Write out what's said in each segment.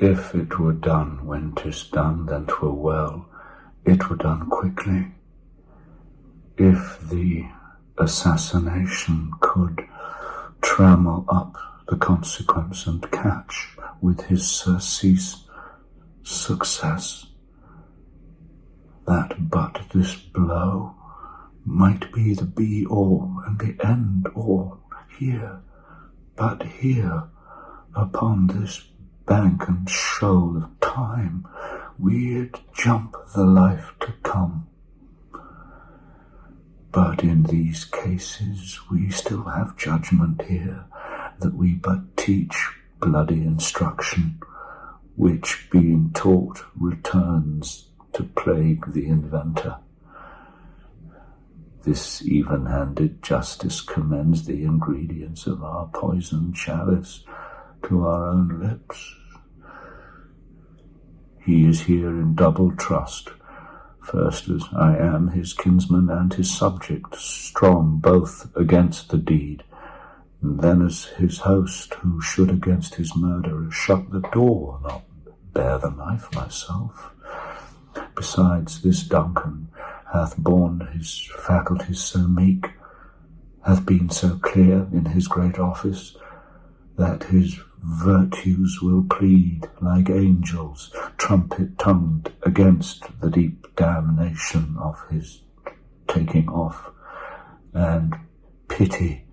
If it were done when 'tis done, then 'twere well, it were done quickly. If the assassination could trammel up the consequence and catch with his surcease success, that but this blow might be the be-all and the end-all here, but here, upon this bank and shoal of time, we'd jump the life to come. But in these cases we still have judgment here, that we but teach bloody instruction, which being taught returns to plague the inventor. This even-handed justice commends the ingredients of our poisoned chalice to our own lips. He is here in double trust, first as I am his kinsman and his subject, strong both against the deed, and then as his host, who should against his murderer shut the door, not bear the knife myself. Besides, this Duncan hath borne his faculties so meek, hath been so clear in his great office, that his virtues will plead like angels, trumpet-tongued, against the deep damnation of his taking off, and pity,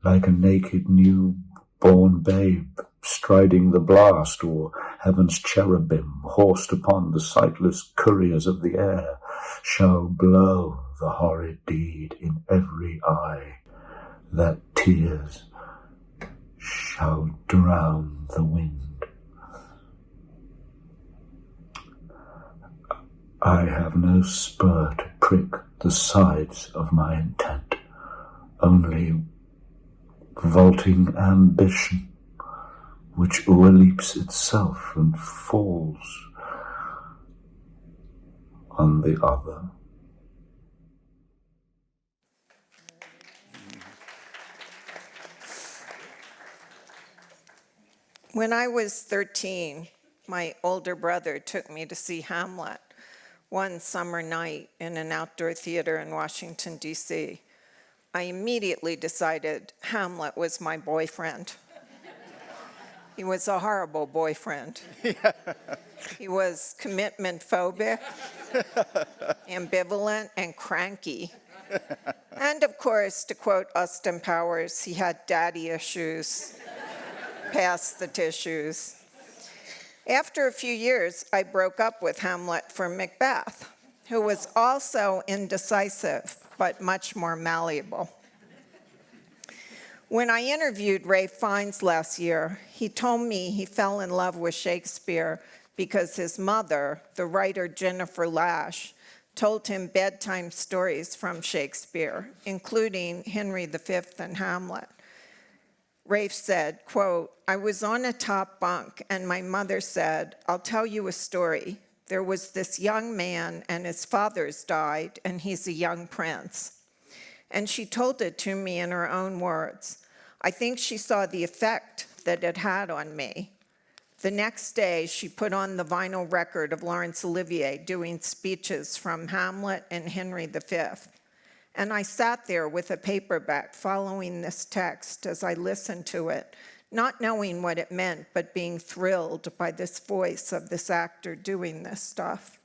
like a naked new-born babe, striding the blast, or heaven's cherubim, horsed upon the sightless couriers of the air, shall blow the horrid deed in every eye, that tears shall drown the wind. I have no spur to prick the sides of my intent, only vaulting ambition, which o'erleaps itself and falls on the other. When I was 13, my older brother took me to see Hamlet one summer night in an outdoor theater in Washington, D.C. I immediately decided Hamlet was my boyfriend. He was a horrible boyfriend. He was commitment phobic, ambivalent, and cranky. And of course, to quote Austin Powers, he had daddy issues. Pass the tissues. After a few years, I broke up with Hamlet for Macbeth, who was also indecisive, but much more malleable. When I interviewed Ralph Fiennes last year, he told me he fell in love with Shakespeare because his mother, the writer Jennifer Lash, told him bedtime stories from Shakespeare, including Henry V and Hamlet. Rafe said, quote, "I was on a top bunk and my mother said, 'I'll tell you a story. There was this young man and his father's died and he's a young prince.' And she told it to me in her own words. I think she saw the effect that it had on me. The next day, she put on the vinyl record of Laurence Olivier doing speeches from Hamlet and Henry V. And I sat there with a paperback following this text as I listened to it, not knowing what it meant, but being thrilled by this voice of this actor doing this stuff.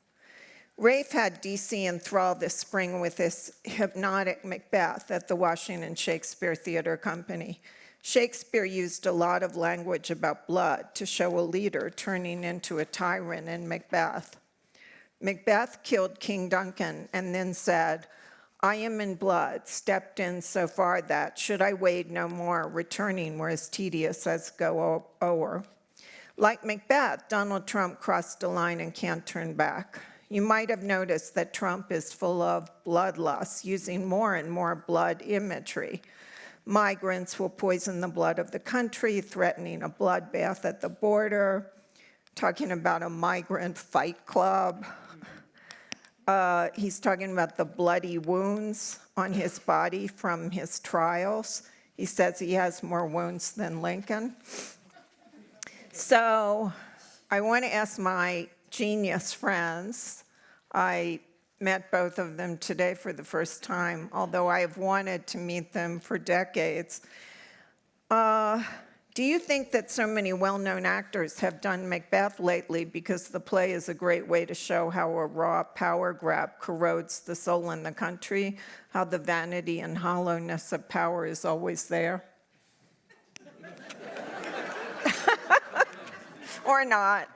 Rafe had DC enthralled this spring with his hypnotic Macbeth at the Washington Shakespeare Theater Company. Shakespeare used a lot of language about blood to show a leader turning into a tyrant in Macbeth. Macbeth killed King Duncan and then said, I am in blood, stepped in so far that, should I wade no more, returning were as tedious as go o'er. Like Macbeth, Donald Trump crossed a line and can't turn back. You might have noticed that Trump is full of bloodlust, using more and more blood imagery. Migrants will poison the blood of the country, threatening a bloodbath at the border, talking about a migrant fight club. He's talking about the bloody wounds on his body from his trials. He says he has more wounds than Lincoln. So I want to ask my genius friends. I met both of them today for the first time, although I have wanted to meet them for decades. Do you think that so many well-known actors have done Macbeth lately because the play is a great way to show how a raw power grab corrodes the soul in the country, how the vanity and hollowness of power is always there? Or not?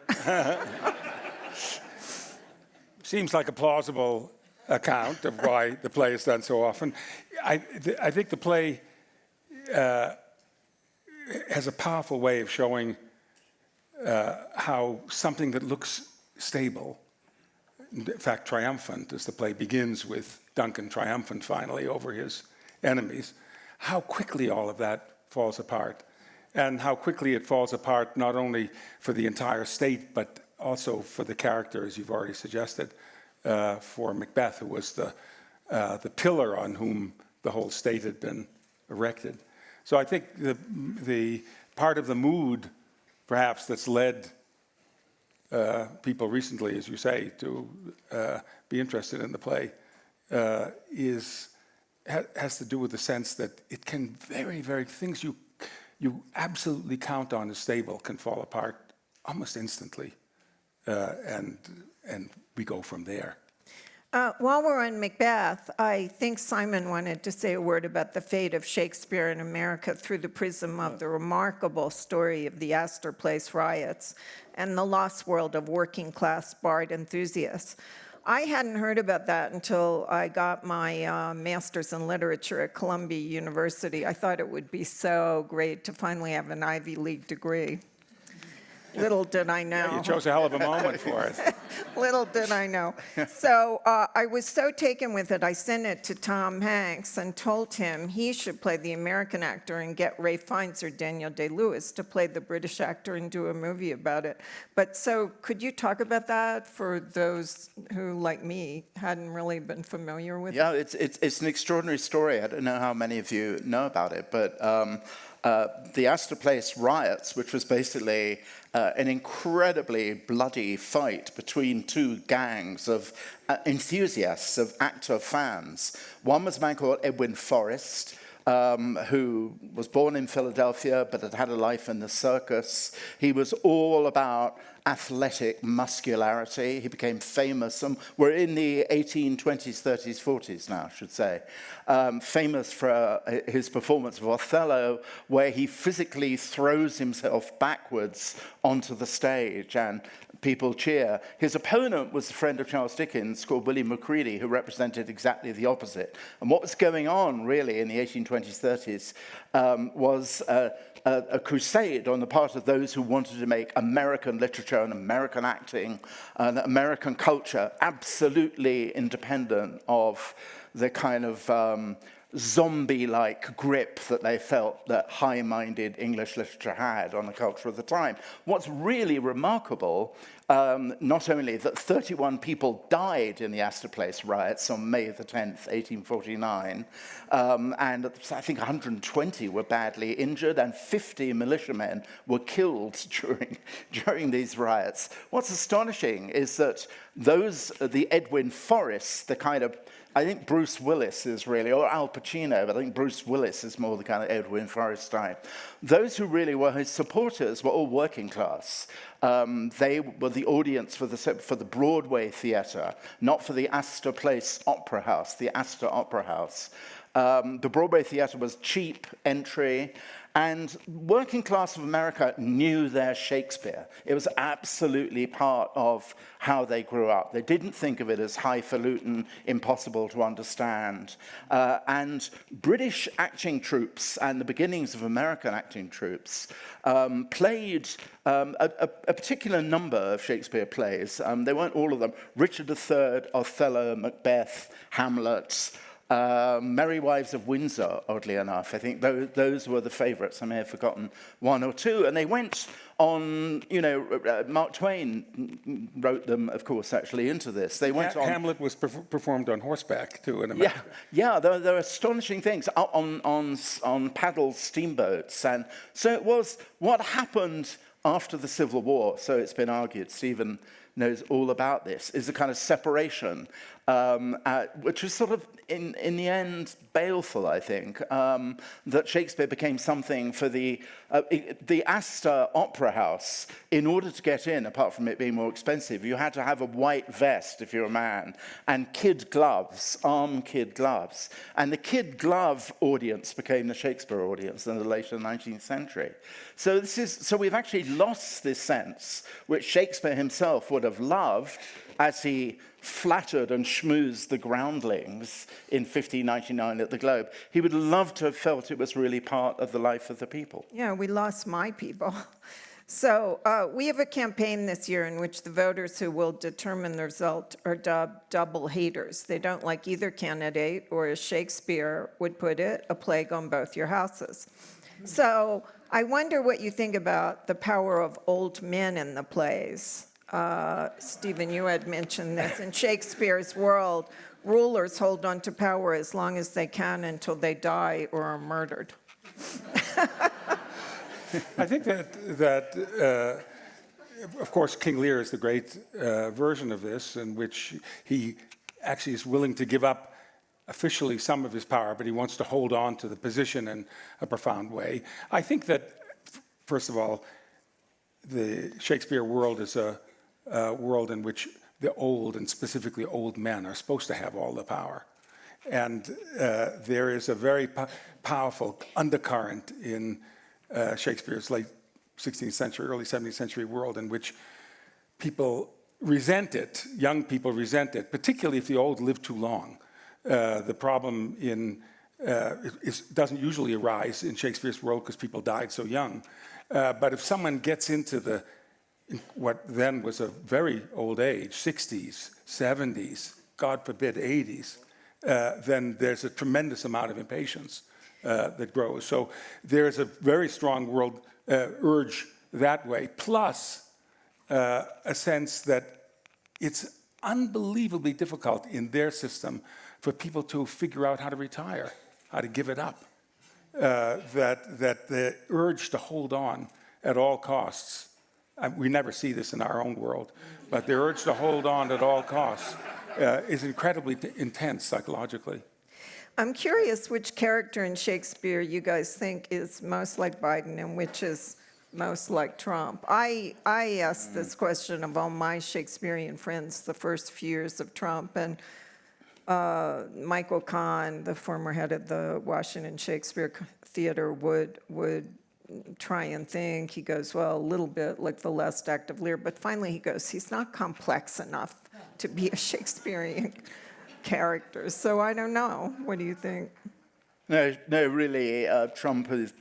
Seems like a plausible account of why the play is done so often. I think the play has a powerful way of showing how something that looks stable, in fact triumphant, as the play begins with Duncan triumphant finally over his enemies, how quickly all of that falls apart, and how quickly it falls apart not only for the entire state, but also for the character, as you've already suggested, for Macbeth, who was the pillar on whom the whole state had been erected. So I think the part of the mood, perhaps, that's led people recently, as you say, to be interested in the play has to do with the sense that it can things you absolutely count on as stable can fall apart almost instantly, and we go from there. While we're on Macbeth, I think Simon wanted to say a word about the fate of Shakespeare in America through the prism of the remarkable story of the Astor Place riots and the lost world of working-class bard enthusiasts. I hadn't heard about that until I got my master's in literature at Columbia University. I thought it would be so great to finally have an Ivy League degree. Little did I know. Yeah, you chose a hell of a moment for it. Little did I know. So I was so taken with it, I sent it to Tom Hanks and told him he should play the American actor and get Ralph Fiennes or Daniel Day-Lewis to play the British actor and do a movie about it. But so could you talk about that for those who, like me, hadn't really been familiar with it? Yeah, it's an extraordinary story. I don't know how many of you know about it, but the Astor Place riots, which was basically an incredibly bloody fight between two gangs of enthusiasts, of actor fans. One was a man called Edwin Forrest, who was born in Philadelphia but had had a life in the circus. He was all about athletic muscularity. He became famous. We're in the 1820s, 30s, 40s now, I should say. Famous for his performance of Othello, where he physically throws himself backwards onto the stage and people cheer. His opponent was a friend of Charles Dickens called William Macready, who represented exactly the opposite. And what was going on, really, in the 1820s, 30s was a crusade on the part of those who wanted to make American literature and American acting and American culture absolutely independent of the kind of zombie-like grip that they felt that high-minded English literature had on the culture of the time. What's really remarkable, not only that 31 people died in the Astor Place riots on May the 10th, 1849, and I think 120 were badly injured, and 50 militiamen were killed during these riots. What's astonishing is that the Edwin Forrests, the kind of, I think Bruce Willis is really, or Al Pacino, but I think Bruce Willis is more the kind of Edwin Forrest type. Those who really were his supporters were all working class. They were the audience for the Broadway theater, not for the Astor Place Opera House, the Astor Opera House. The Broadway theater was cheap entry, and working class of America knew their Shakespeare. It was absolutely part of how they grew up. They didn't think of it as highfalutin, impossible to understand. And British acting troops and the beginnings of American acting troops played a particular number of Shakespeare plays. They weren't all of them. Richard III, Othello, Macbeth, Hamlet, Merry Wives of Windsor, oddly enough. I think those were the favorites. I may have forgotten one or two. And they went on, Mark Twain wrote them, of course, actually into this. They went on. Hamlet was performed on horseback, too, in America. Yeah, there are astonishing things on paddle steamboats. And so it was what happened after the Civil War, so it's been argued, Stephen knows all about this, is a kind of separation, which was sort of, in the end, baleful, I think, that Shakespeare became something for the Astor Opera House. In order to get in, apart from it being more expensive, you had to have a white vest if you're a man, and kid gloves, arm kid gloves. And the kid glove audience became the Shakespeare audience in the later 19th century. So we've actually lost this sense, which Shakespeare himself would have loved as he flattered and schmoozed the groundlings in 1599 at the Globe. He would love to have felt it was really part of the life of the people. Yeah, we lost my people. So we have a campaign this year in which the voters who will determine the result are dubbed double haters. They don't like either candidate, or as Shakespeare would put it, a plague on both your houses. So I wonder what you think about the power of old men in the plays. Stephen, you had mentioned this. In Shakespeare's world, rulers hold on to power as long as they can until they die or are murdered. I think that of course, King Lear is the great version of this, in which he actually is willing to give up officially some of his power, but he wants to hold on to the position in a profound way. I think that, first of all, the Shakespeare world is a world in which the old, and specifically old men, are supposed to have all the power. And there is a very powerful undercurrent in Shakespeare's late 16th century, early 17th century world, in which people resent it, young people resent it, particularly if the old live too long. The problem doesn't usually arise in Shakespeare's world because people died so young. But if someone gets into what then was a very old age, 60s, 70s, God forbid 80s, then there's a tremendous amount of impatience that grows. So there's a very strong world urge that way, plus a sense that it's unbelievably difficult in their system for people to figure out how to retire, how to give it up. That the urge to hold on at all costs, we never see this in our own world, but the urge to hold on at all costs is incredibly intense psychologically. I'm curious which character in Shakespeare you guys think is most like Biden and which is most like Trump. I asked this question of all my Shakespearean friends the first few years of Trump, and Michael Kahn, the former head of the Washington Shakespeare Theater, would try and think. He goes, well, a little bit like the last act of Lear, but finally he goes, he's not complex enough to be a Shakespearean character. So I don't know. What do you think? No, really, Trump is,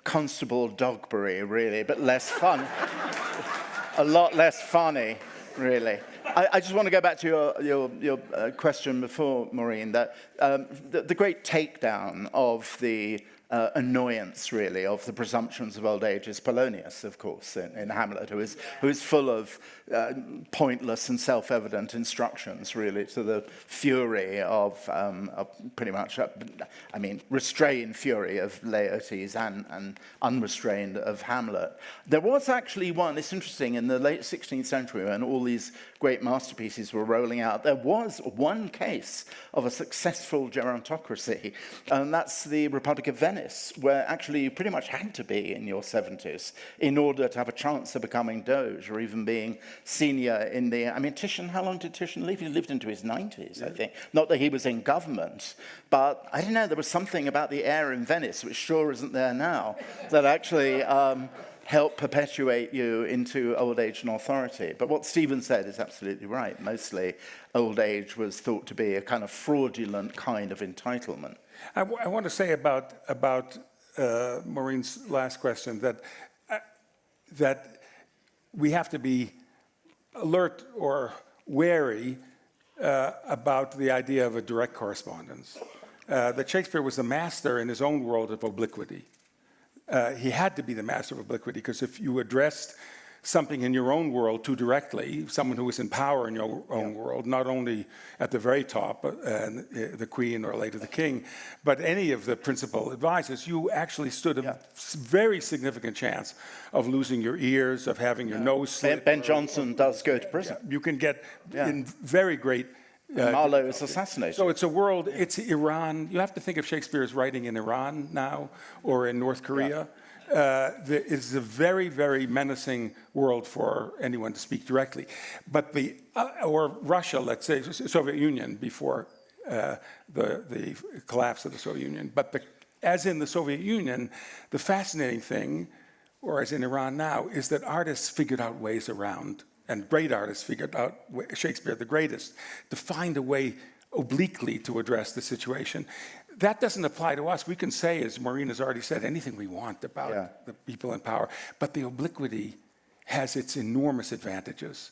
Constable Dogberry, really, but less fun. A lot less funny, really. I just want to go back to your question before, Maureen, that the great takedown of the annoyance, really, of the presumptions of old age is Polonius, of course, in Hamlet, who is full of pointless and self-evident instructions, really, to the fury of pretty much, restrained fury of Laertes and unrestrained of Hamlet. There was actually one, it's interesting, in the late 16th century, when all these great masterpieces were rolling out, there was one case of a successful gerontocracy, and that's the Republic of Venice, where actually you pretty much had to be in your 70s in order to have a chance of becoming Doge or even being senior in the... Titian, how long did Titian live? He lived into his 90s, I think. Not that he was in government, but I don't know, there was something about the air in Venice, which sure isn't there now, that actually helped perpetuate you into old age and authority. But what Stephen said is absolutely right. Mostly old age was thought to be a kind of fraudulent kind of entitlement. I want to say about Maureen's last question that we have to be alert or wary about the idea of a direct correspondence. That Shakespeare was the master in his own world of obliquity. He had to be the master of obliquity, because if you addressed something in your own world too directly, someone who is in power in your own world, not only at the very top, the queen or later the king, but any of the principal advisors, you actually stood a very significant chance of losing your ears, of having your nose slit. Ben Jonson does go to prison. You can get in very great... Marlowe is assassinated. So it's a world, it's Iran. You have to think of Shakespeare as writing in Iran now, or in North Korea. It's a very, very menacing world for anyone to speak directly. But or Russia, let's say, Soviet Union before the collapse of the Soviet Union. But as in the Soviet Union, the fascinating thing, or as in Iran now, is that artists figured out ways around, and great artists figured out, Shakespeare the greatest, to find a way obliquely to address the situation. That doesn't apply to us. We can say, as Maureen has already said, anything we want about the people in power, but the obliquity has its enormous advantages.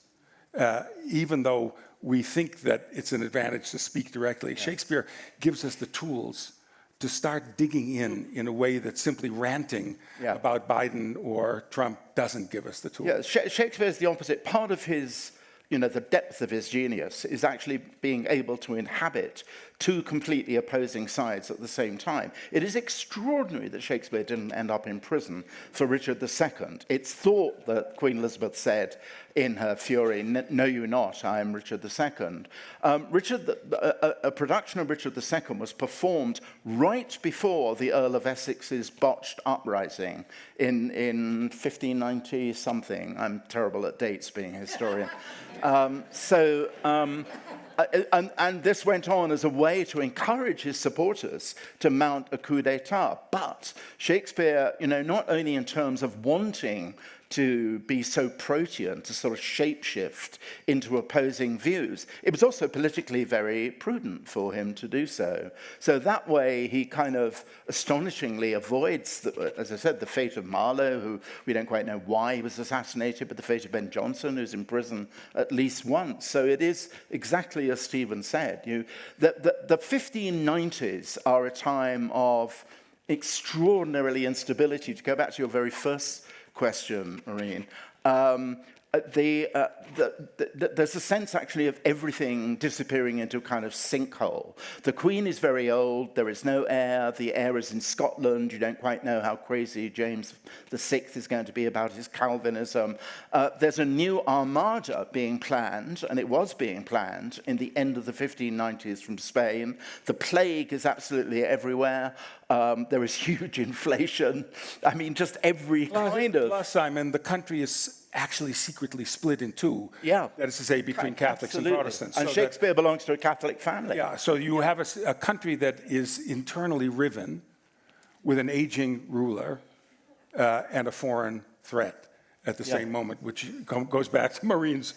Even though we think that it's an advantage to speak directly, Shakespeare gives us the tools to start digging in a way that simply ranting about Biden or Trump doesn't give us the tools. Yeah, Shakespeare is the opposite. Part of his, the depth of his genius is actually being able to inhabit two completely opposing sides at the same time. It is extraordinary that Shakespeare didn't end up in prison for Richard II. It's thought that Queen Elizabeth said in her fury, "No, you not, I am Richard II." A production of Richard II was performed right before the Earl of Essex's botched uprising in 1590-something. I'm terrible at dates, being a historian. And this went on as a way to encourage his supporters to mount a coup d'etat. But Shakespeare, not only in terms of wanting to be so protean, to sort of shapeshift into opposing views, it was also politically very prudent for him to do so. So that way he kind of astonishingly avoids, as I said, the fate of Marlowe, who we don't quite know why he was assassinated, but the fate of Ben Jonson, who's in prison at least once. So it is exactly as Stephen said. The 1590s are a time of extraordinarily instability. To go back to your very first question, Maureen, there's a sense actually of everything disappearing into a kind of sinkhole. The Queen is very old, there is no heir, the heir is in Scotland, you don't quite know how crazy James VI is going to be about his Calvinism. There's a new armada being planned, and it was being planned in the end of the 1590s from Spain. The plague is absolutely everywhere. There is huge inflation. I mean, just every kind of... Plus, Simon, the country is actually secretly split in two. Yeah. That is to say, between Catholics and Protestants. And so Shakespeare belongs to a Catholic family. Yeah, so you have a country that is internally riven with an aging ruler and a foreign threat at the same moment, which goes back to Maureen's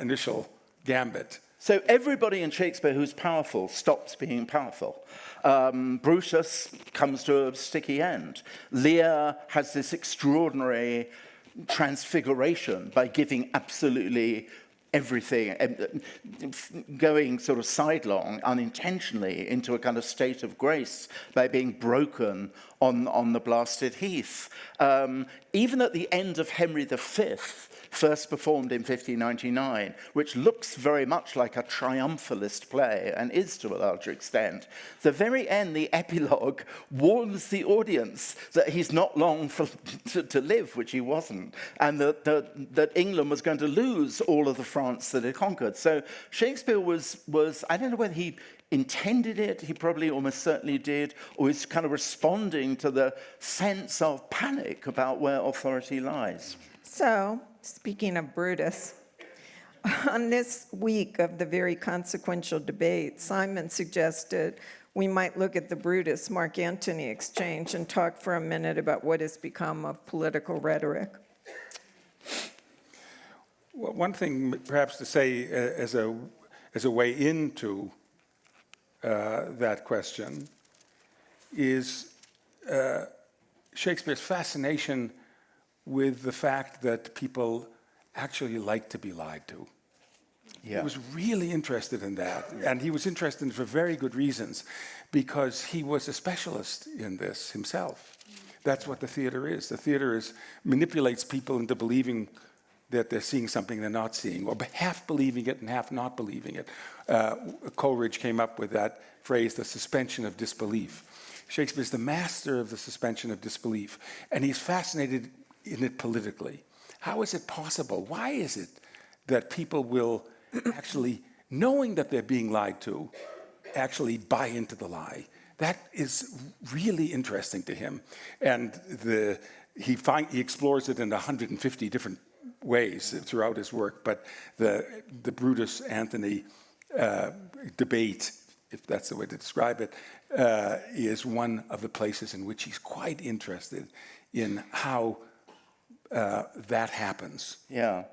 initial gambit. So everybody in Shakespeare who's powerful stops being powerful. Brutus comes to a sticky end. Lear has this extraordinary transfiguration by giving absolutely everything, going sort of sidelong unintentionally into a kind of state of grace by being broken on the blasted heath. Even at the end of Henry V, first performed in 1599, which looks very much like a triumphalist play, and is to a larger extent. The very end, the epilogue, warns the audience that he's not long to live, which he wasn't, and that England was going to lose all of the France that it conquered. So Shakespeare was I don't know whether he intended it, he probably almost certainly did, or he's kind of responding to the sense of panic about where authority lies. So, speaking of Brutus, on this week of the very consequential debate, Simon suggested we might look at the Brutus-Mark Antony exchange and talk for a minute about what has become of political rhetoric. Well, one thing perhaps to say as a way into that question is Shakespeare's fascination with the fact that people actually like to be lied to. Yeah. He was really interested in that, and he was interested in it for very good reasons, because he was a specialist in this himself. That's what the theater is. The theater manipulates people into believing that they're seeing something they're not seeing, or half believing it and half not believing it. Coleridge came up with that phrase, the suspension of disbelief. Shakespeare's the master of the suspension of disbelief, and he's fascinated in it politically. How is it possible? Why is it that people will actually, knowing that they're being lied to, actually buy into the lie? That is really interesting to him. And he explores it in 150 different ways throughout his work, but the Brutus-Antony debate, if that's the way to describe it, is one of the places in which he's quite interested in how that happens. Yeah.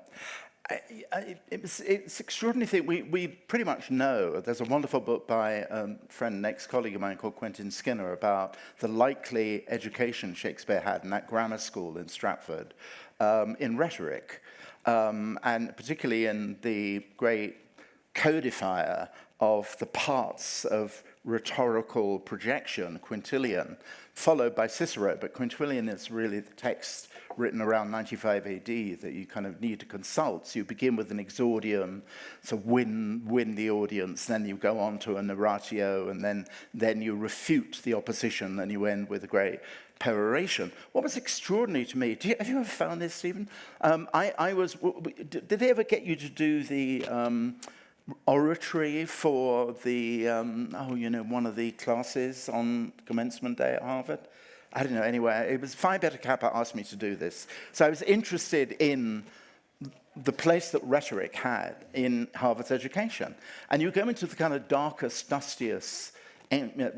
It's extraordinary thing. We pretty much know. There's a wonderful book by a friend, an ex-colleague of mine called Quentin Skinner, about the likely education Shakespeare had in that grammar school in Stratford, in rhetoric, and particularly in the great codifier of the parts of rhetorical projection, Quintilian, followed by Cicero. But Quintilian is really the text written around 95 AD that you kind of need to consult. So you begin with an exordium to win the audience, then you go on to a narratio, and then you refute the opposition, and you end with a great peroration. What was extraordinary to me, have you ever found this, Stephen? Did they ever get you to do the oratory for the, one of the classes on commencement day at Harvard? I don't know, anyway, it was Phi Beta Kappa asked me to do this. So I was interested in the place that rhetoric had in Harvard's education. And you go into the kind of darkest, dustiest,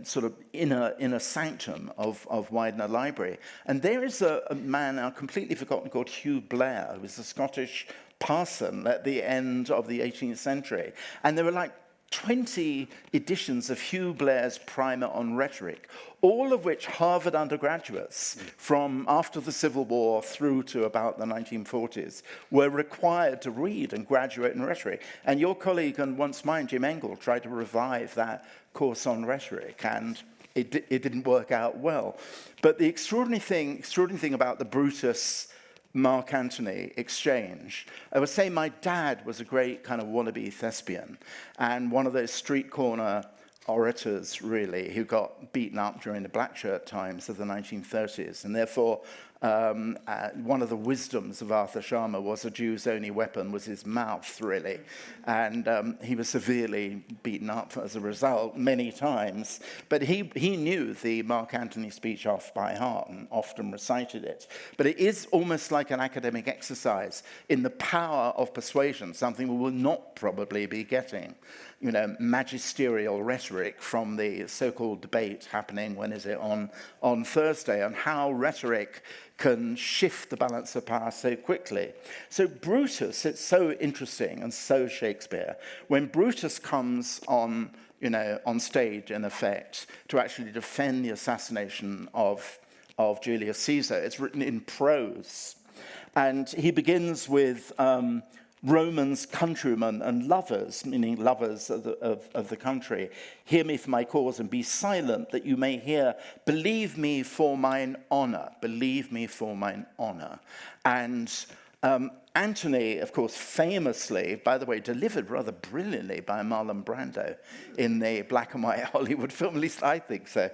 sort of inner sanctum of Widener Library. And there is a man now completely forgotten called Hugh Blair, who was a Scottish parson at the end of the 18th century. And there were like 20 editions of Hugh Blair's primer on rhetoric, all of which Harvard undergraduates from after the Civil War through to about the 1940s were required to read and graduate in rhetoric. And your colleague and once mine, Jim Engel, tried to revive that course on rhetoric, and it didn't work out well. But the extraordinary thing about the Brutus Mark Antony exchange. I would say my dad was a great kind of wannabe thespian, and one of those street corner orators, really, who got beaten up during the black shirt times of the 1930s, and therefore one of the wisdoms of Arthur Schama was a Jew's only weapon was his mouth, really. And he was severely beaten up as a result many times. But he knew the Mark Antony speech off by heart and often recited it. But it is almost like an academic exercise in the power of persuasion, something we will not probably be getting. Magisterial rhetoric from the so-called debate happening, when is it, on Thursday, and how rhetoric can shift the balance of power so quickly. So Brutus, it's so interesting and so Shakespeare. When Brutus comes on stage, in effect, to actually defend the assassination of Julius Caesar, it's written in prose. And he begins with Romans, countrymen, and lovers, meaning lovers of the country. Hear me for my cause and be silent that you may hear. Believe me for mine honor. Believe me for mine honor. And Antony, of course, famously, by the way, delivered rather brilliantly by Marlon Brando in the black and white Hollywood film, at least I think so.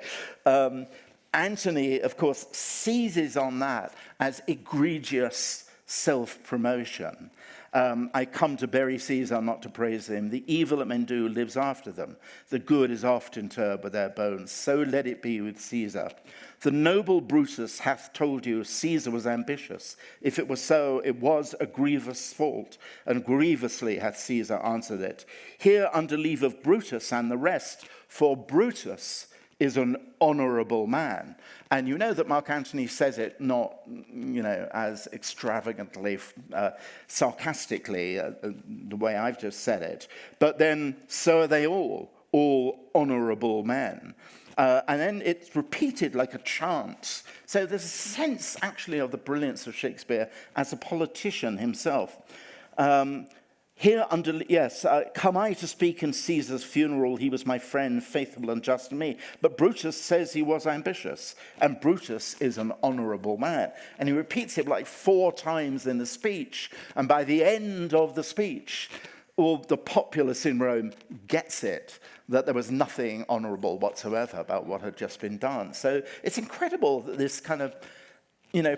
Antony, of course, seizes on that as egregious self-promotion. I come to bury Caesar, not to praise him. The evil that men do lives after them. The good is oft interred with their bones. So let it be with Caesar. The noble Brutus hath told you Caesar was ambitious. If it was so, it was a grievous fault, and grievously hath Caesar answered it. Here under leave of Brutus and the rest, for Brutus is an honorable man. And you know that Mark Antony says it not, as extravagantly, sarcastically, the way I've just said it, but then so are they all honorable men. And then it's repeated like a chant. So there's a sense, actually, of the brilliance of Shakespeare as a politician himself. Here under, yes, come I to speak in Caesar's funeral, he was my friend, faithful and just to me. But Brutus says he was ambitious, and Brutus is an honorable man. And he repeats it like 4 times in the speech, and by the end of the speech, all the populace in Rome gets it, that there was nothing honorable whatsoever about what had just been done. So it's incredible that this kind of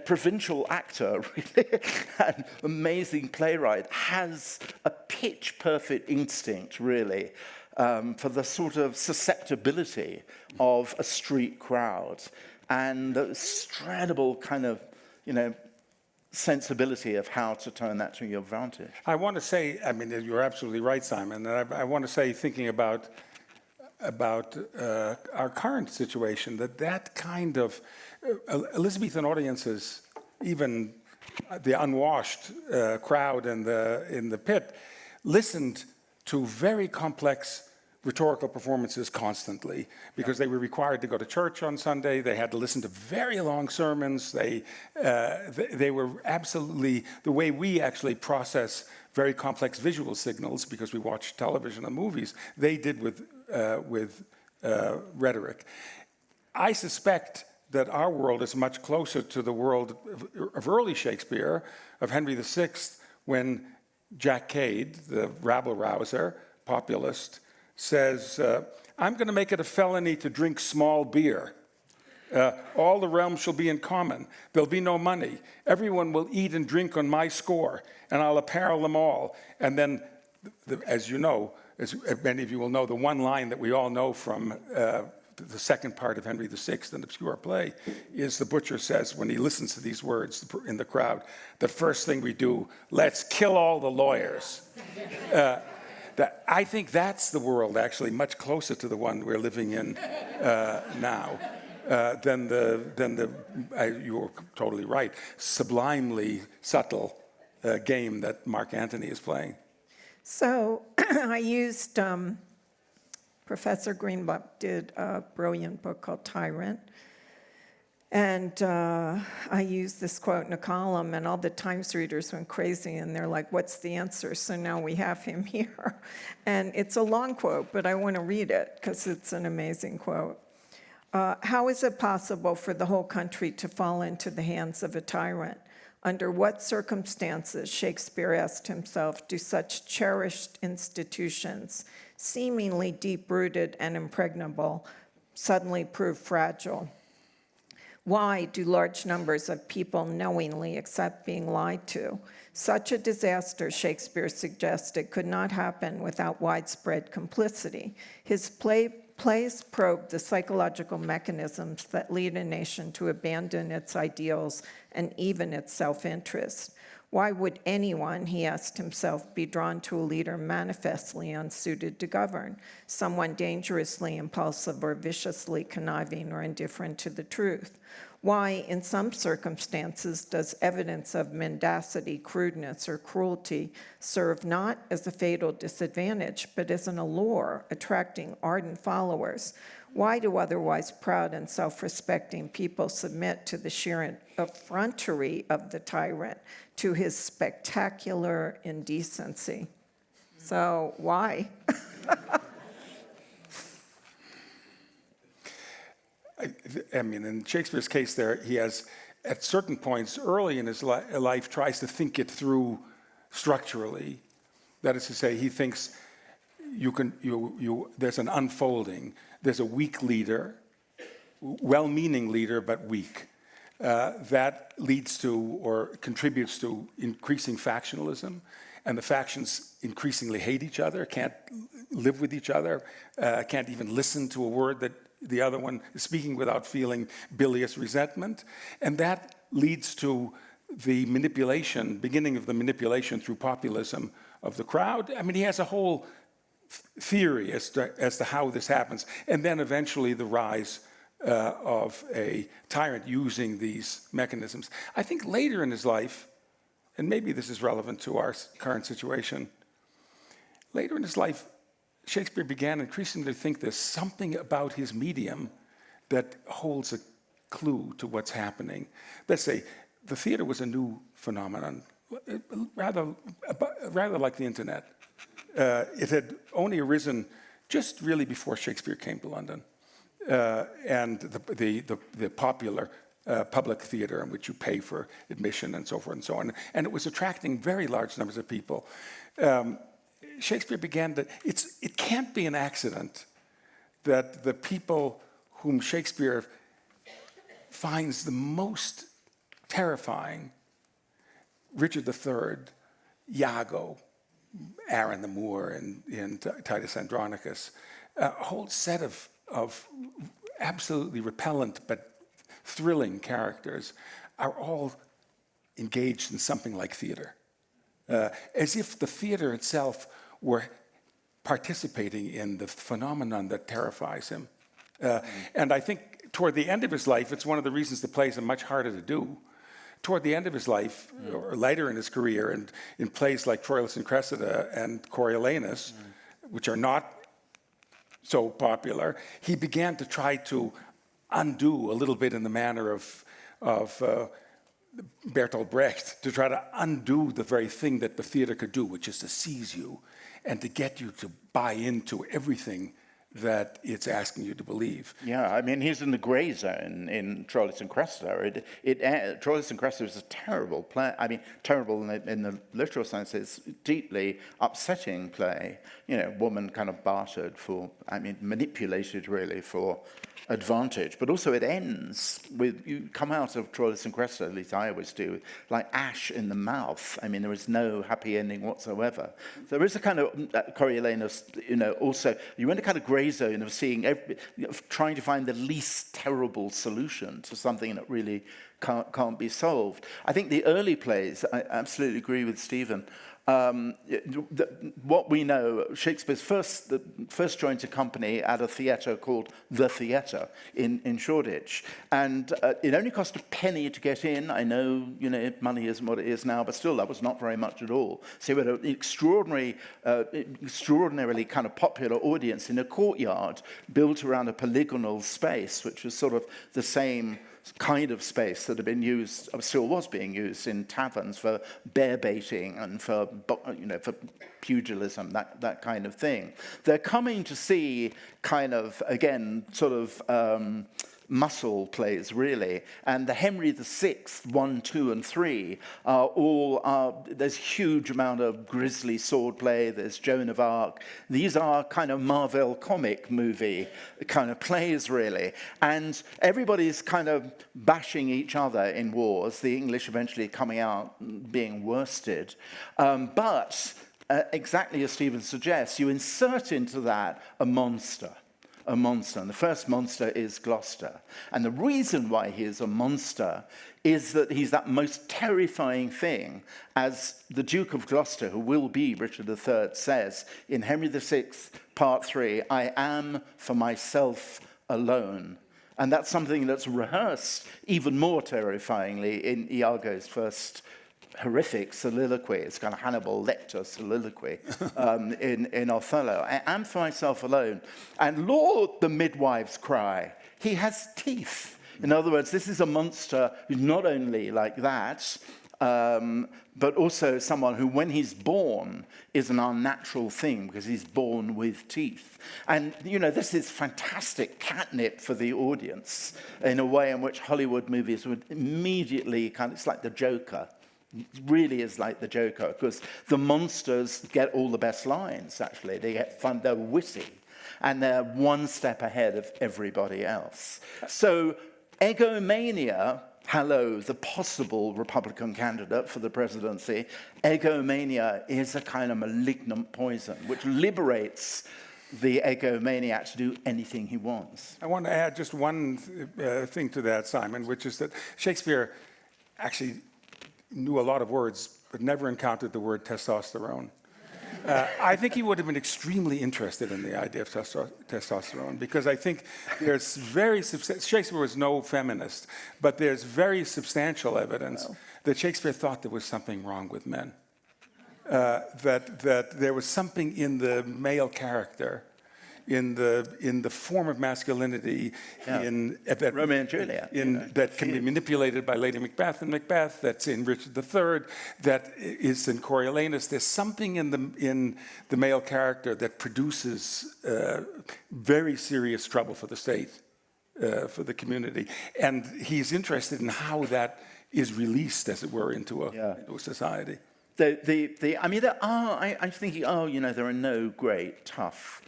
provincial actor, really, an amazing playwright, has a pitch-perfect instinct, really, for the sort of susceptibility of a street crowd and the incredible kind of, sensibility of how to turn that to your advantage. I want to say, I mean, you're absolutely right, Simon, and I want to say, thinking about our current situation, that kind of Elizabethan audiences, even the unwashed crowd in the pit, listened to very complex rhetorical performances constantly because they were required to go to church on Sunday. They had to listen to very long sermons. They were absolutely the way we actually process very complex visual signals because we watch television and movies. They did with rhetoric. I suspect that our world is much closer to the world of early Shakespeare, of Henry VI, when Jack Cade, the rabble-rouser, populist, says, I'm going to make it a felony to drink small beer. All the realms shall be in common. There'll be no money. Everyone will eat and drink on my score, and I'll apparel them all. And then, as you know, as many of you will know, the one line that we all know from the second part of Henry VI, an obscure play, is the butcher says, when he listens to these words in the crowd, the first thing we do, let's kill all the lawyers. I think that's the world, actually, much closer to the one we're living in now than you're totally right, sublimely subtle game that Mark Antony is playing. So I used, Professor Greenblatt did a brilliant book called Tyrant. And I used this quote in a column, and all the Times readers went crazy, and they're like, what's the answer? So now we have him here. And it's a long quote, but I want to read it because it's an amazing quote. How is it possible for the whole country to fall into the hands of a tyrant? Under what circumstances, Shakespeare asked himself, do such cherished institutions, seemingly deep-rooted and impregnable, suddenly prove fragile? Why do large numbers of people knowingly accept being lied to? Such a disaster, Shakespeare suggested, could not happen without widespread complicity. His plays probe the psychological mechanisms that lead a nation to abandon its ideals and even its self-interest. Why would anyone, he asked himself, be drawn to a leader manifestly unsuited to govern, someone dangerously impulsive or viciously conniving or indifferent to the truth? Why, in some circumstances, does evidence of mendacity, crudeness, or cruelty serve not as a fatal disadvantage, but as an allure, attracting ardent followers? Why do otherwise proud and self-respecting people submit to the sheer effrontery of the tyrant, to his spectacular indecency? So, why? I mean, in Shakespeare's case there, he has, at certain points early in his life, tries to think it through structurally. That is to say, he thinks there's an unfolding. There's a weak leader, well-meaning leader, but weak. That leads to or contributes to increasing factionalism, and the factions increasingly hate each other, can't live with each other, can't even listen to a word that the other one is speaking without feeling bilious resentment. And that leads to the manipulation, beginning of the manipulation through populism of the crowd. I mean, he has a whole theory as to how this happens. And then eventually the rise of a tyrant using these mechanisms. I think later in his life, and maybe this is relevant to our current situation, later in his life, Shakespeare began increasingly to think there's something about his medium that holds a clue to what's happening. Let's say the theater was a new phenomenon rather like the internet. It had only arisen just really before Shakespeare came to London, and the popular public theater in which you pay for admission and so forth and so on, and it was attracting very large numbers of people. Shakespeare began to. It can't be an accident that the people whom Shakespeare finds the most terrifying, Richard III, Iago, Aaron the Moor in Titus Andronicus, a whole set of absolutely repellent but thrilling characters are all engaged in something like theater, as if the theater itself were participating in the phenomenon that terrifies him. And I think toward the end of his life, it's one of the reasons the plays are much harder to do. Toward the end of his life, or later in his career, and in plays like Troilus and Cressida and Coriolanus, which are not so popular, he began to try to undo a little bit in the manner of Bertolt Brecht, to try to undo the very thing that the theater could do, which is to seize you and to get you to buy into everything that it's asking you to believe. Yeah, I mean, he's in the grey zone in Troilus and Cressida. Troilus and Cressida is a terrible play. I mean, terrible in the literal sense. It's a deeply upsetting play. You know, woman kind of bartered for, manipulated really for advantage. But also it ends with, you come out of Troilus and Cressida, at least I always do, like ash in the mouth. I mean, there is no happy ending whatsoever. There is a kind of Coriolanus, also, you're in a kind of grey zone of seeing, trying to find the least terrible solution to something that really can't be solved. I think the early plays, I absolutely agree with Stephen. What we know, Shakespeare's first joined a company at a theatre called The Theatre in Shoreditch, and it only cost a penny to get in. I know, money isn't what it is now, but still, that was not very much at all. So we had an extraordinarily kind of popular audience in a courtyard built around a polygonal space, which was sort of the same kind of space that had been used, or still was being used in taverns for bear baiting and for pugilism, that kind of thing. They're coming to see kind of, again, sort of muscle plays, really. And the Henry VI, 1, 2, and 3 are all, there's a huge amount of grisly sword play, there's Joan of Arc. These are kind of Marvel comic movie kind of plays, really. And everybody's kind of bashing each other in wars, the English eventually coming out being worsted. But exactly as Stephen suggests, you insert into that a monster. And the first monster is Gloucester. And the reason why he is a monster is that he's that most terrifying thing, as the Duke of Gloucester, who will be Richard III, says in Henry VI, Part 3, I am for myself alone. And that's something that's rehearsed even more terrifyingly in Iago's first horrific soliloquy. It's kind of Hannibal Lecter soliloquy in Othello. I am for myself alone. And Lord, the midwives cry. He has teeth. In other words, this is a monster who's not only like that, but also someone who, when he's born, is an unnatural thing because he's born with teeth. And, this is fantastic catnip for the audience in a way in which Hollywood movies would immediately it's like the Joker. It really is like the Joker, because the monsters get all the best lines, actually. They get fun, they're witty, and they're one step ahead of everybody else. So egomania, hello, the possible Republican candidate for the presidency, egomania is a kind of malignant poison, which liberates the egomaniac to do anything he wants. I want to add just one thing to that, Simon, which is that Shakespeare actually knew a lot of words, but never encountered the word testosterone. I think he would have been extremely interested in the idea of testosterone, because I think there's Shakespeare was no feminist, but there's very substantial evidence that Shakespeare thought there was something wrong with men. That there was something in the male character, in the form of masculinity, that Romeo and Juliet, that can be manipulated by Lady Macbeth and Macbeth. That's in Richard III. That is in Coriolanus. There's something in the male character that produces very serious trouble for the state, for the community, and he's interested in how that is released, as it were, into a society. I mean, I'm thinking, there are no great, tough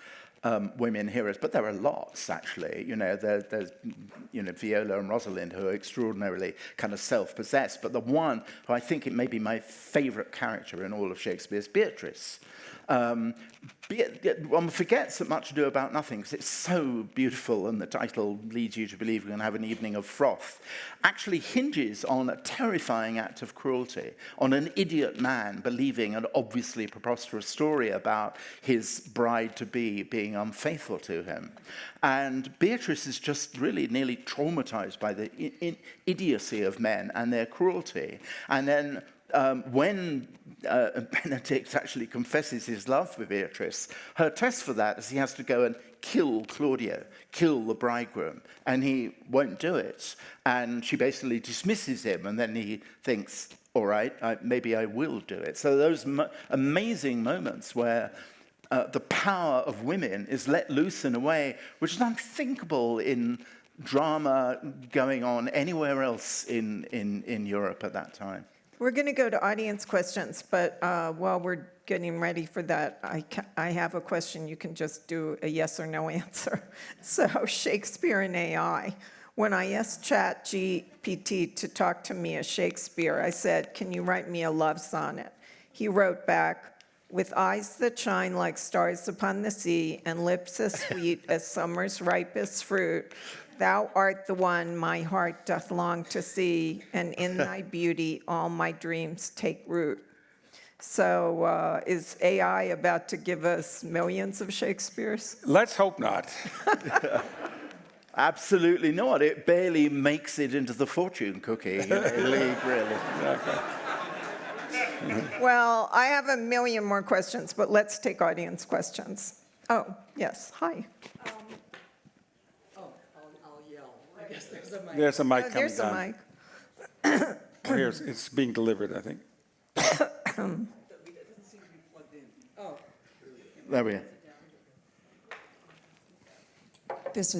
women heroes, but there are lots, actually. There's Viola and Rosalind, who are extraordinarily kind of self-possessed, but the one who I think it may be my favorite character in all of Shakespeare is Beatrice. One forgets that Much Ado About Nothing, because it's so beautiful and the title leads you to believe we're going to have an evening of froth, actually hinges on a terrifying act of cruelty, on an idiot man believing an obviously preposterous story about his bride-to-be being unfaithful to him. And Beatrice is just really nearly traumatized by the idiocy of men and their cruelty. And then when Benedict actually confesses his love for Beatrice, her test for that is he has to go and kill Claudio, kill the bridegroom, and he won't do it. And she basically dismisses him, and then he thinks, all right, maybe I will do it. So those amazing moments where the power of women is let loose in a way which is unthinkable in drama going on anywhere else in Europe at that time. We're going to go to audience questions, but while we're getting ready for that, I have a question. You can just do a yes or no answer. So Shakespeare and AI. When I asked ChatGPT to talk to me as Shakespeare, I said, can you write me a love sonnet? He wrote back, with eyes that shine like stars upon the sea and lips as sweet as summer's ripest fruit, thou art the one my heart doth long to see, and in thy beauty all my dreams take root. So is AI about to give us millions of Shakespeares? Let's hope not. Absolutely not. It barely makes it into the fortune cookie league, really. Exactly. Well, I have a million more questions, but let's take audience questions. Oh, yes, hi. There's a mic coming There's a down. mic. Here's, it's being delivered, I think. There we are. This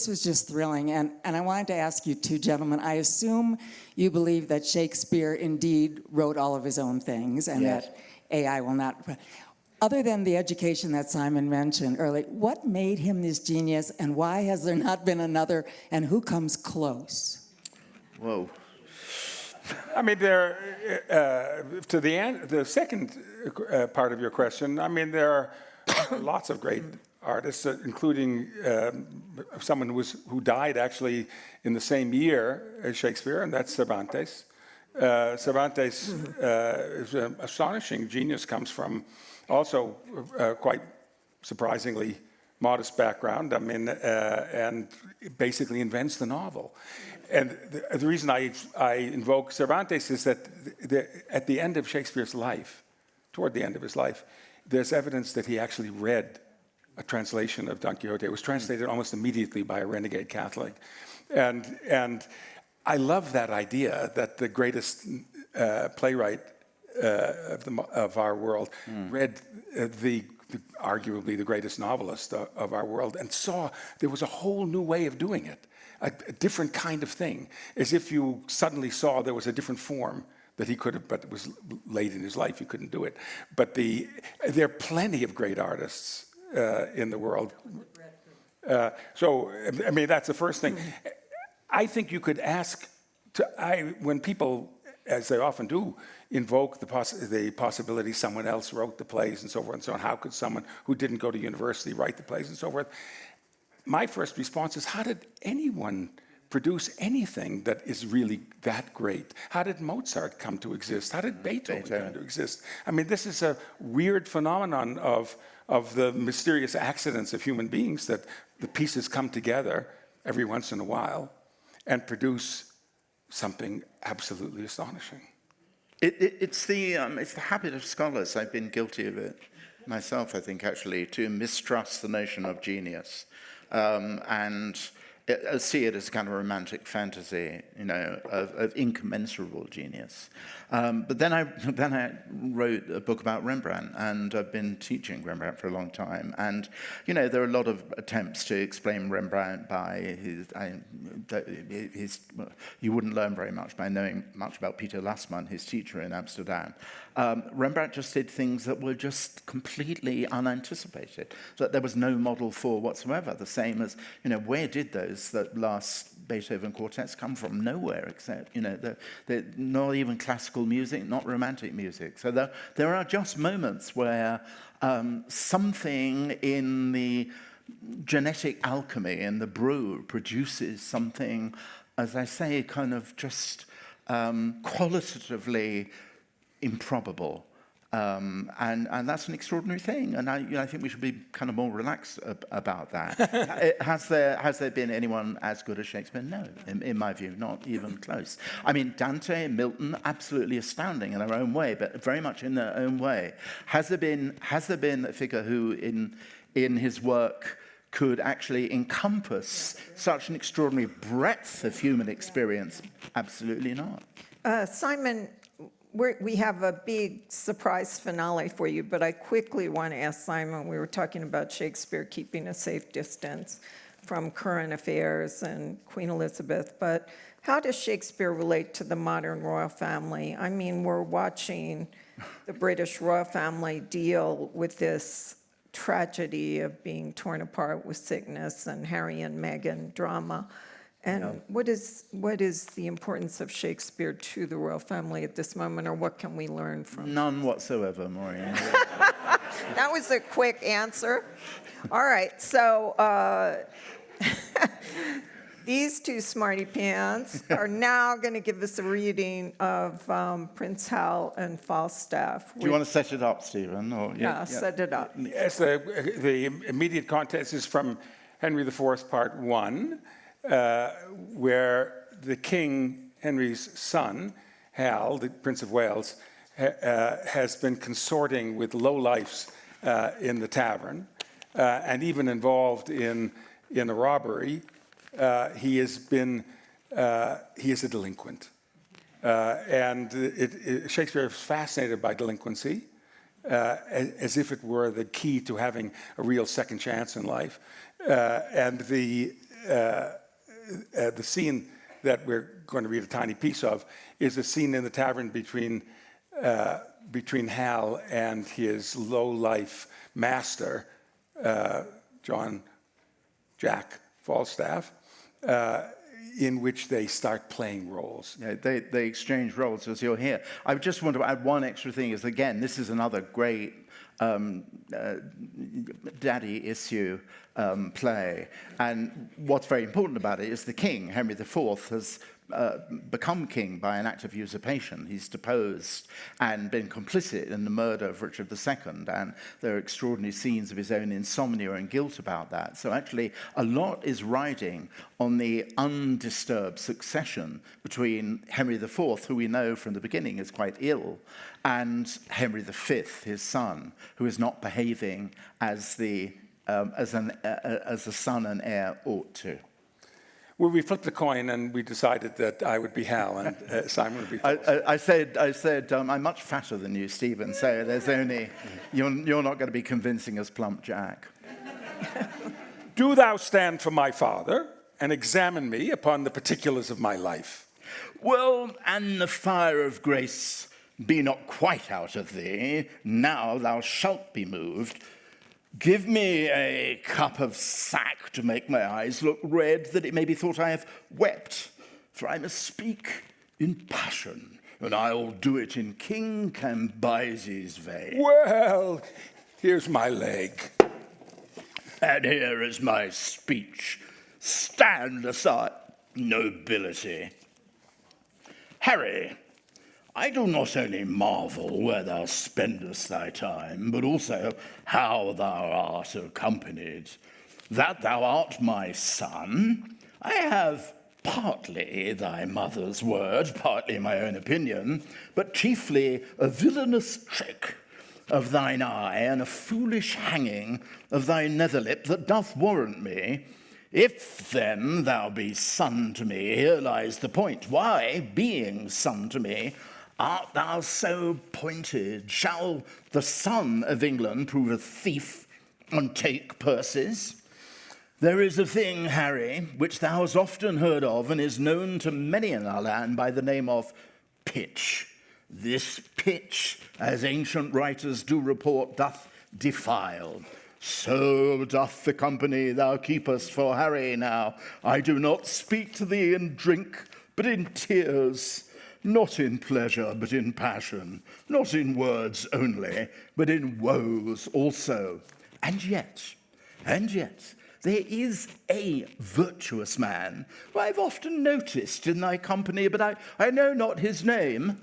was just thrilling, and I wanted to ask you two gentlemen, I assume you believe that Shakespeare indeed wrote all of his own things, and Yes. that AI will not. Other than the education that Simon mentioned earlier, what made him this genius, and why has there not been another, and who comes close? Whoa. I mean, to the second part of your question, I mean, there are lots of great artists, including someone who died actually in the same year as Shakespeare, and that's Cervantes. Cervantes is an astonishing genius, comes from also quite surprisingly modest background, I mean, and basically invents the novel. And the reason I invoke Cervantes is that at the end of Shakespeare's life, toward the end of his life, there's evidence that he actually read a translation of Don Quixote. It was translated almost immediately by a renegade Catholic. And I love that idea that the greatest playwright of our world read arguably the greatest novelist of our world and saw there was a whole new way of doing it, a different kind of thing, as if you suddenly saw there was a different form that he could have, but it was late in his life, he couldn't do it. But there are plenty of great artists in the world. So, I mean, that's the first thing. I think you could ask, when people, as they often do, invoke the possibility someone else wrote the plays and so forth and so on. How could someone who didn't go to university write the plays and so forth? My first response is, how did anyone produce anything that is really that great? How did Mozart come to exist? How did Beethoven come to exist? I mean, this is a weird phenomenon of the mysterious accidents of human beings, that the pieces come together every once in a while and produce something absolutely astonishing. It's the habit of scholars. I've been guilty of it myself, I think, actually, to mistrust the notion of genius and see it as a kind of romantic fantasy, of incommensurable genius. But then I wrote a book about Rembrandt, and I've been teaching Rembrandt for a long time. And there are a lot of attempts to explain Rembrandt by his. You wouldn't learn very much by knowing much about Peter Lasman, his teacher in Amsterdam. Rembrandt just did things that were just completely unanticipated, that there was no model for whatsoever. The same as, where did those that last Beethoven quartets come from? Nowhere, except, they're not even classical music, not romantic music. So there are just moments where something in the genetic alchemy in the brew produces something, as I say, kind of just qualitatively improbable. And that's an extraordinary thing, and I think we should be kind of more relaxed about that. Has there been anyone as good as Shakespeare? No, in my view, not even close. I mean, Dante, Milton, absolutely astounding in their own way, but very much in their own way. Has there been a figure who, in his work, could actually encompass such an extraordinary breadth of human experience? Absolutely not. Simon, we have a big surprise finale for you, but I quickly want to ask Simon, we were talking about Shakespeare keeping a safe distance from current affairs and Queen Elizabeth, but how does Shakespeare relate to the modern royal family? I mean, we're watching the British royal family deal with this tragedy of being torn apart with sickness and Harry and Meghan drama. And what is the importance of Shakespeare to the royal family at this moment, or what can we learn from? None whatsoever, Maureen. That was a quick answer. All right, so these two smarty pants are now going to give us a reading of Prince Hal and Falstaff. Do you want to set it up, Stephen? Or, yeah, set it up. Yes, the immediate context is from Henry IV, Part 1, where the king, Henry's son, Hal, the Prince of Wales, has been consorting with lowlifes in the tavern, and even involved in a robbery. He is a delinquent. And Shakespeare is fascinated by delinquency, as if it were the key to having a real second chance in life. And the scene that we're going to read a tiny piece of is a scene in the tavern between Hal and his low-life master, Jack Falstaff, in which they start playing roles. Yeah, they exchange roles, as you'll hear. I just want to add one extra thing, is again, this is another great daddy issue play. And what's very important about it is the king, Henry IV, has become king by an act of usurpation. He's deposed and been complicit in the murder of Richard II, and there are extraordinary scenes of his own insomnia and guilt about that. So actually, a lot is riding on the undisturbed succession between Henry IV, who we know from the beginning is quite ill, and Henry V, his son, who is not behaving as a son and heir ought to. Well, we flipped the coin and we decided that I would be Hal and Simon would be Falstaff. I said, I'm much fatter than you, Stephen, so there's only, you're not going to be convincing us plump Jack. Do thou stand for my father and examine me upon the particulars of my life. Well, and the fire of grace be not quite out of thee, now thou shalt be moved. Give me a cup of sack to make my eyes look red, that it may be thought I have wept. For I must speak in passion, and I'll do it in King Cambyses' vein. Well, here's my leg. And here is my speech. Stand aside, nobility. Harry, I do not only marvel where thou spendest thy time, but also how thou art accompanied. That thou art my son, I have partly thy mother's word, partly my own opinion, but chiefly a villainous trick of thine eye and a foolish hanging of thy netherlip that doth warrant me. If then thou be son to me, here lies the point. Why, being son to me, art thou so pointed? Shall the son of England prove a thief and take purses? There is a thing, Harry, which thou hast often heard of and is known to many in our land by the name of pitch. This pitch, as ancient writers do report, doth defile. So doth the company thou keepest for Harry now. I do not speak to thee in drink, but in tears, not in pleasure, but in passion, not in words only, but in woes also. And yet, there is a virtuous man who I've often noticed in thy company, but I know not his name.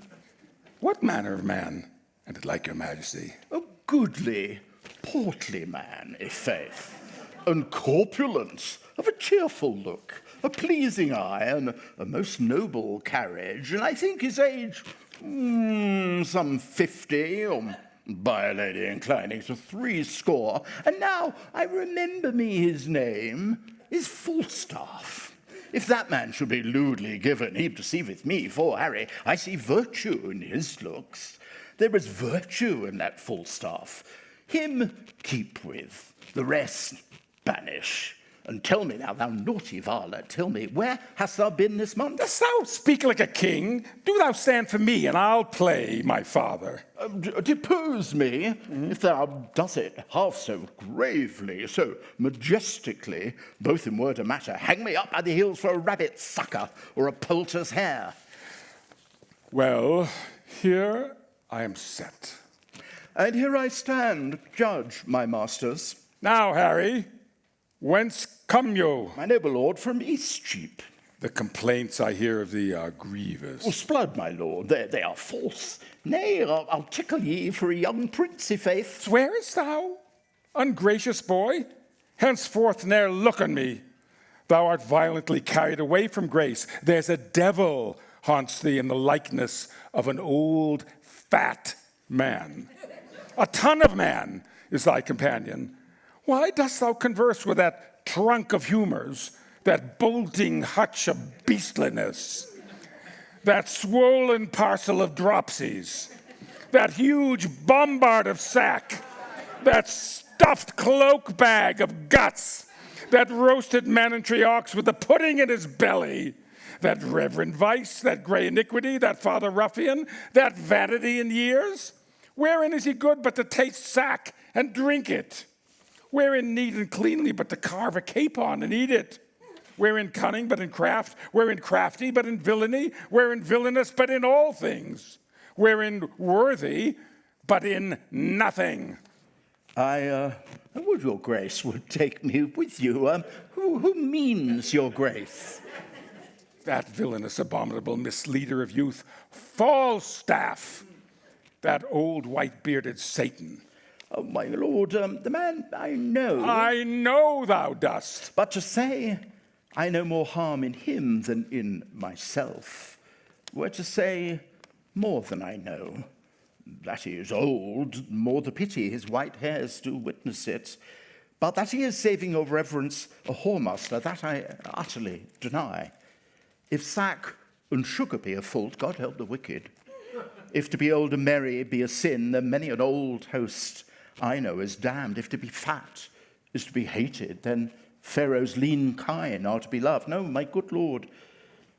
What manner of man, and it like your majesty? A goodly, portly man, i' faith, and corpulent, of a cheerful look, a pleasing eye, and a most noble carriage, and I think his age some 50, or by a lady inclining to 60. And now I remember me his name is Falstaff. If that man should be lewdly given, he deceiveth me, for, Harry, I see virtue in his looks. There is virtue in that Falstaff. Him keep with, the rest banish. And tell me now, thou naughty varlet, tell me, where hast thou been this month? Dost thou speak like a king? Do thou stand for me, and I'll play my father. Depose me, if thou does it half so gravely, so majestically, both in word and matter. Hang me up by the heels for a rabbit's sucker or a poulter's hair. Well, here I am set. And here I stand, judge, my masters. Now, Harry, whence come you? My noble lord, from Eastcheap. The complaints I hear of thee are grievous. Splud, my lord, they are false. Nay, I'll tickle ye for a young prince, i' faith. Swearest thou, ungracious boy? Henceforth ne'er look on me. Thou art violently carried away from grace. There's a devil haunts thee in the likeness of an old, fat man. A ton of man is thy companion. Why dost thou converse with that trunk of humors, that bolting hutch of beastliness, that swollen parcel of dropsies, that huge bombard of sack, that stuffed cloak bag of guts, that roasted manantry ox with the pudding in his belly, that reverend vice, that grey iniquity, that father ruffian, that vanity in years? Wherein is he good but to taste sack and drink it? Wherein neat and cleanly but to carve a capon and eat it? Wherein cunning but in craft? Wherein crafty but in villainy? Wherein villainous but in all things? Wherein worthy but in nothing? I would your grace would take me with you. Who means your grace? That villainous, abominable misleader of youth, Falstaff, that old white-bearded Satan. Oh, my lord, the man I know. I know thou dost. But to say I know more harm in him than in myself were to say more than I know. That he is old, more the pity, his white hairs do witness it. But that he is saving your reverence a whoremaster, that I utterly deny. If sack and sugar be a fault, God help the wicked. If to be old and merry be a sin, then many an old host I know is damned. If to be fat is to be hated, then Pharaoh's lean kine are to be loved. No, my good lord,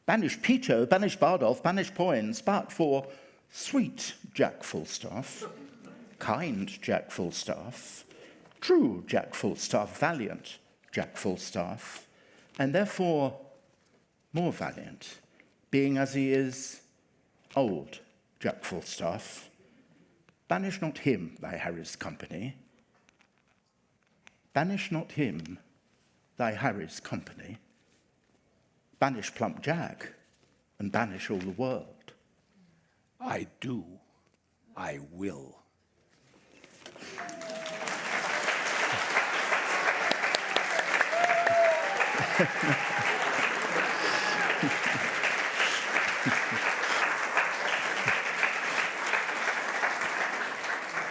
banish Peter, banish Bardolph, banish Poins, but for sweet Jack Falstaff, kind Jack Falstaff, true Jack Falstaff, valiant Jack Falstaff, and therefore more valiant, being as he is old Jack Falstaff, banish not him, thy Harry's company. Banish not him, thy Harry's company. Banish plump Jack, and banish all the world. I do. I will.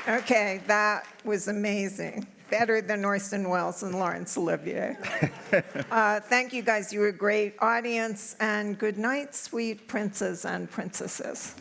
Okay, that was amazing. Better than Orson Welles and Laurence Olivier. Thank you guys, you were a great audience, and good night, sweet princes and princesses.